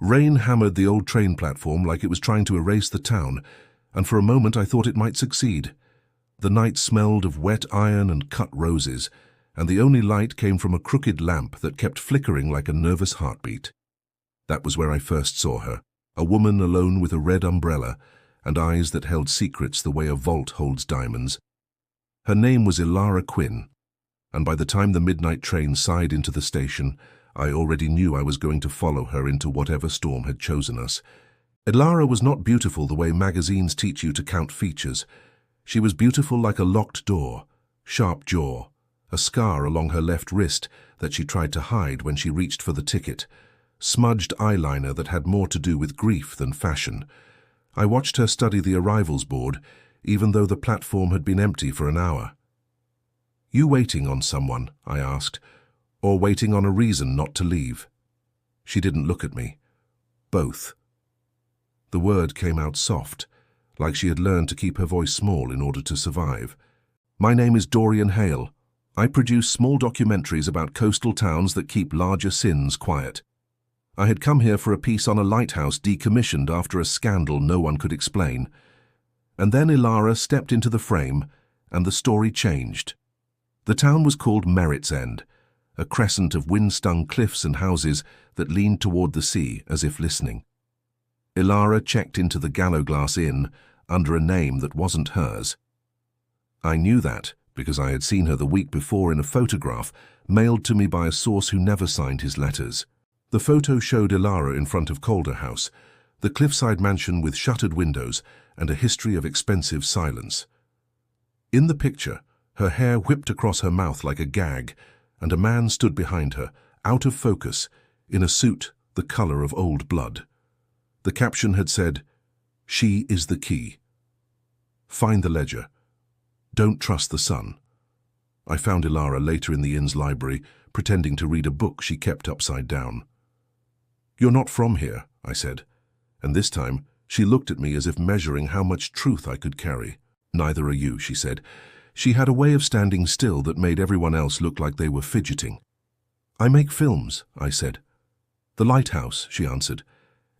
Rain hammered the old train platform like it was trying to erase the town, and for a moment I thought it might succeed. The night smelled of wet iron and cut roses, and the only light came from a crooked lamp that kept flickering like a nervous heartbeat. That was where I first saw her, a woman alone with a red umbrella and eyes that held secrets the way a vault holds diamonds. Her name was Ilara Quinn, and by the time the midnight train sighed into the station, I already knew I was going to follow her into whatever storm had chosen us. Ilara was not beautiful the way magazines teach you to count features. She was beautiful like a locked door, sharp jaw, a scar along her left wrist that she tried to hide when she reached for the ticket, smudged eyeliner that had more to do with grief than fashion. I watched her study the arrivals board, even though the platform had been empty for an hour. "You waiting on someone?" I asked, "or waiting on a reason not to leave?" She didn't look at me. Both. The word came out soft, like she had learned to keep her voice small in order to survive. "My name is Dorian Hale. I produce small documentaries about coastal towns that keep larger sins quiet. I had come here for a piece on a lighthouse decommissioned after a scandal no one could explain." And then Ilara stepped into the frame, and the story changed. The town was called Merritt's End, a crescent of wind-stung cliffs and houses that leaned toward the sea as if listening. Ilara checked into the Gallowglass Inn under a name that wasn't hers. I knew that because I had seen her the week before in a photograph mailed to me by a source who never signed his letters. The photo showed Ilara in front of Calder House, the cliffside mansion with shuttered windows and a history of expensive silence. In the picture, her hair whipped across her mouth like a gag, and a man stood behind her, out of focus, in a suit the color of old blood. The caption had said, "She is the key. Find the ledger. Don't trust the sun." I found Ilara later in the inn's library, pretending to read a book she kept upside down. "You're not from here," I said, and this time she looked at me as if measuring how much truth I could carry. "Neither are you," she said. She had a way of standing still that made everyone else look like they were fidgeting. "I make films," I said. "The lighthouse," she answered.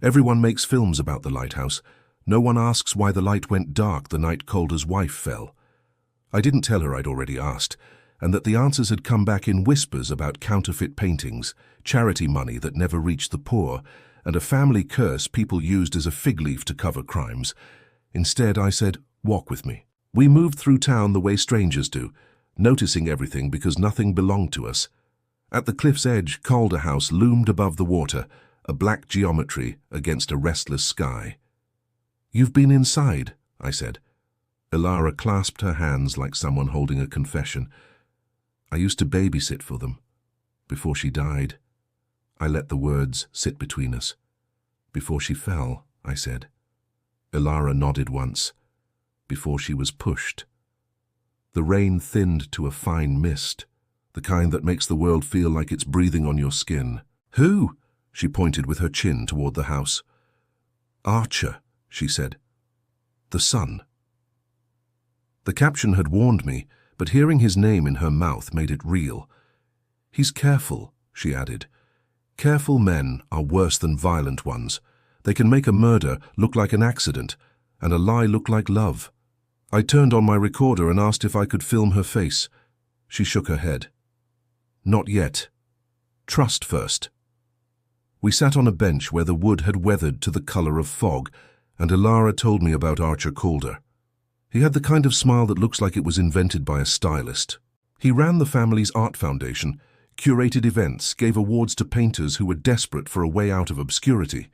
"Everyone makes films about the lighthouse. No one asks why the light went dark the night Calder's wife fell." I didn't tell her I'd already asked, and that the answers had come back in whispers about counterfeit paintings, charity money that never reached the poor, and a family curse people used as a fig leaf to cover crimes. Instead, I said, "Walk with me." We moved through town the way strangers do, noticing everything because nothing belonged to us. At the cliff's edge, Calder House loomed above the water, a black geometry against a restless sky. "You've been inside," I said. Ilara clasped her hands like someone holding a confession. "I used to babysit for them. Before she died." I let the words sit between us. "Before she fell," I said. Ilara nodded once. "Before she was pushed." The rain thinned to a fine mist, the kind that makes the world feel like it's breathing on your skin. "Who?" She pointed with her chin toward the house. "Archer," she said. "The sun." The caption had warned me, but hearing his name in her mouth made it real. "He's careful," she added. "Careful men are worse than violent ones. They can make a murder look like an accident, and a lie look like love." I turned on my recorder and asked if I could film her face. She shook her head. "Not yet. Trust first." We sat on a bench where the wood had weathered to the color of fog, and Ilara told me about Archer Calder. He had the kind of smile that looks like it was invented by a stylist. He ran the family's art foundation, curated events, gave awards to painters who were desperate for a way out of obscurity.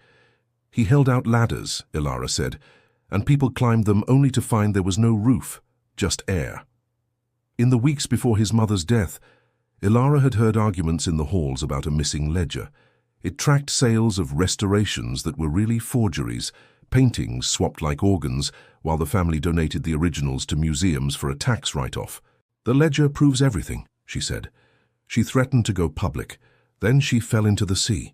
He held out ladders, Ilara said, and people climbed them only to find there was no roof, just air. In the weeks before his mother's death, Ilara had heard arguments in the halls about a missing ledger. It tracked sales of restorations that were really forgeries, paintings swapped like organs, while the family donated the originals to museums for a tax write-off. "The ledger proves everything," she said. She threatened to go public. Then she fell into the sea.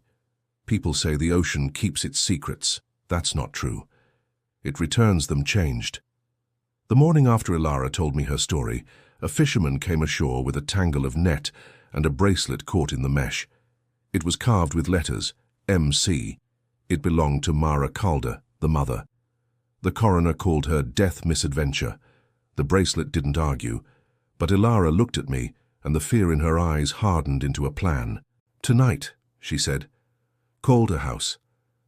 People say the ocean keeps its secrets. That's not true. It returns them changed. The morning after Ilara told me her story, a fisherman came ashore with a tangle of net and a bracelet caught in the mesh. It was carved with letters, MC, It belonged to Mara Calder, the mother. The coroner called her Death Misadventure. The bracelet didn't argue, but Ilara looked at me, and the fear in her eyes hardened into a plan. "Tonight," she said. "Calder House.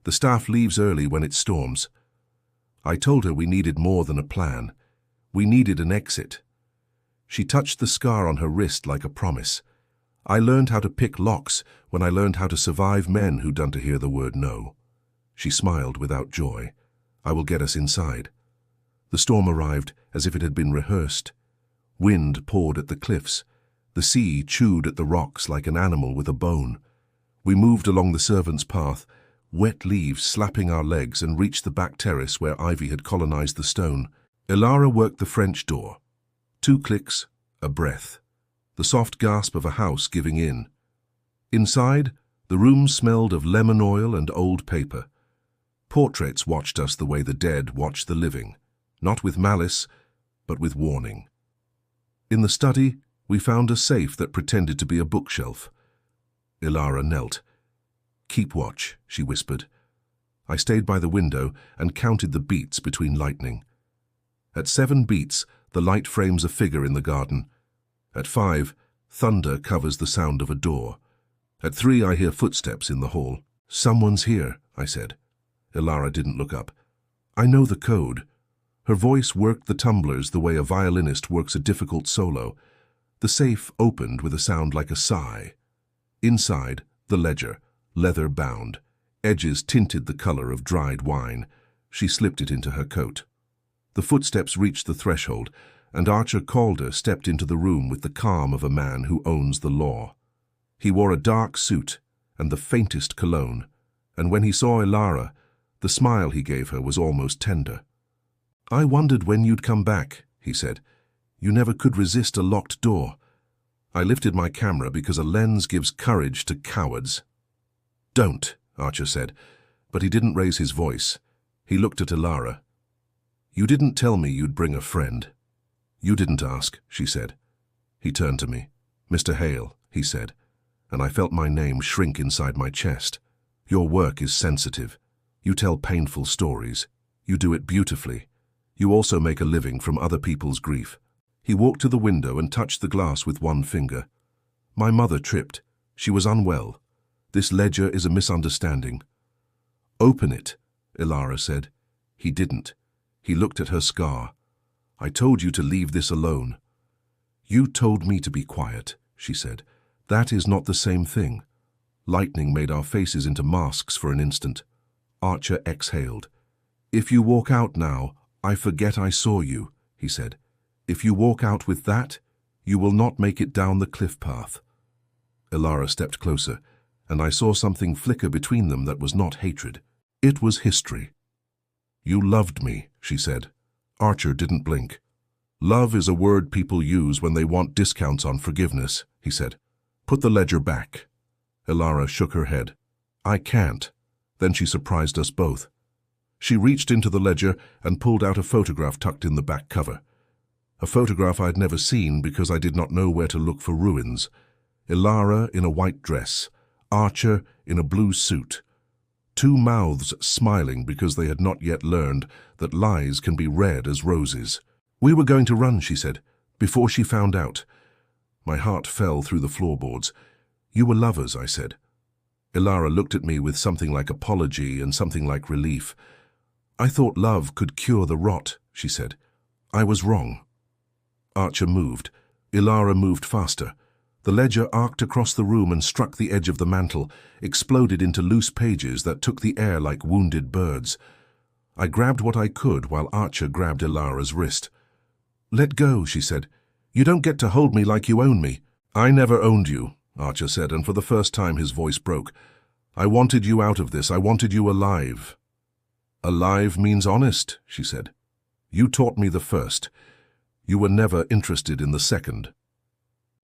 The staff leaves early when it storms." I told her we needed more than a plan. We needed an exit. She touched the scar on her wrist like a promise. I learned how to pick locks when I learned how to survive men who done to hear the word no. She smiled without joy. "I will get us inside." The storm arrived as if it had been rehearsed. Wind poured at the cliffs. The sea chewed at the rocks like an animal with a bone. We moved along the servants' path, wet leaves slapping our legs, and reached the back terrace where ivy had colonized the stone. Ilara worked the French door. 2 clicks, a breath. The soft gasp of a house giving in. Inside, the room smelled of lemon oil and old paper. Portraits watched us the way the dead watch the living, not with malice, but with warning. In the study, we found a safe that pretended to be a bookshelf. Ilara knelt. "Keep watch," she whispered. I stayed by the window and counted the beats between lightning. At 7 beats, the light frames a figure in the garden. At 5, thunder covers the sound of a door. At 3, I hear footsteps in the hall. "Someone's here," I said. Ilara didn't look up. "I know the code." Her voice worked the tumblers the way a violinist works a difficult solo. The safe opened with a sound like a sigh. Inside, the ledger, leather-bound. Edges tinted the color of dried wine. She slipped it into her coat. The footsteps reached the threshold, and Archer Calder stepped into the room with the calm of a man who owns the law. He wore a dark suit and the faintest cologne, and when he saw Ilara, the smile he gave her was almost tender. "I wondered when you'd come back," he said. "You never could resist a locked door." I lifted my camera because a lens gives courage to cowards. "Don't," Archer said, but he didn't raise his voice. He looked at Ilara. "You didn't tell me you'd bring a friend." "You didn't ask," she said. He turned to me. "Mr. Hale," he said, and I felt my name shrink inside my chest. "Your work is sensitive. You tell painful stories. You do it beautifully. You also make a living from other people's grief." He walked to the window and touched the glass with one finger. "My mother tripped. She was unwell. This ledger is a misunderstanding." "Open it," Ilara said. He didn't. He looked at her scar. "I told you to leave this alone." "You told me to be quiet," she said. "That is not the same thing." Lightning made our faces into masks for an instant. Archer exhaled. "If you walk out now, I forget I saw you," he said. "If you walk out with that, you will not make it down the cliff path." Ilara stepped closer, and I saw something flicker between them that was not hatred. It was history. "You loved me," she said. Archer didn't blink. "Love is a word people use when they want discounts on forgiveness," he said. "Put the ledger back." Ilara shook her head. "I can't." Then she surprised us both. She reached into the ledger and pulled out a photograph tucked in the back cover. A photograph I'd never seen because I did not know where to look for ruins. Ilara in a white dress, Archer in a blue suit. 2 mouths smiling because they had not yet learned that lies can be red as roses. "We were going to run," she said, "before she found out." My heart fell through the floorboards. "You were lovers," I said. Ilara looked at me with something like apology and something like relief. "I thought love could cure the rot," she said. "I was wrong." Archer moved. Ilara moved faster. The ledger arced across the room and struck the edge of the mantel, exploded into loose pages that took the air like wounded birds. I grabbed what I could while Archer grabbed Ilara's wrist. "Let go," she said. "You don't get to hold me like you own me." "I never owned you," Archer said, and for the first time his voice broke. "I wanted you out of this. I wanted you alive." "Alive means honest," she said. "You taught me the first. You were never interested in the second."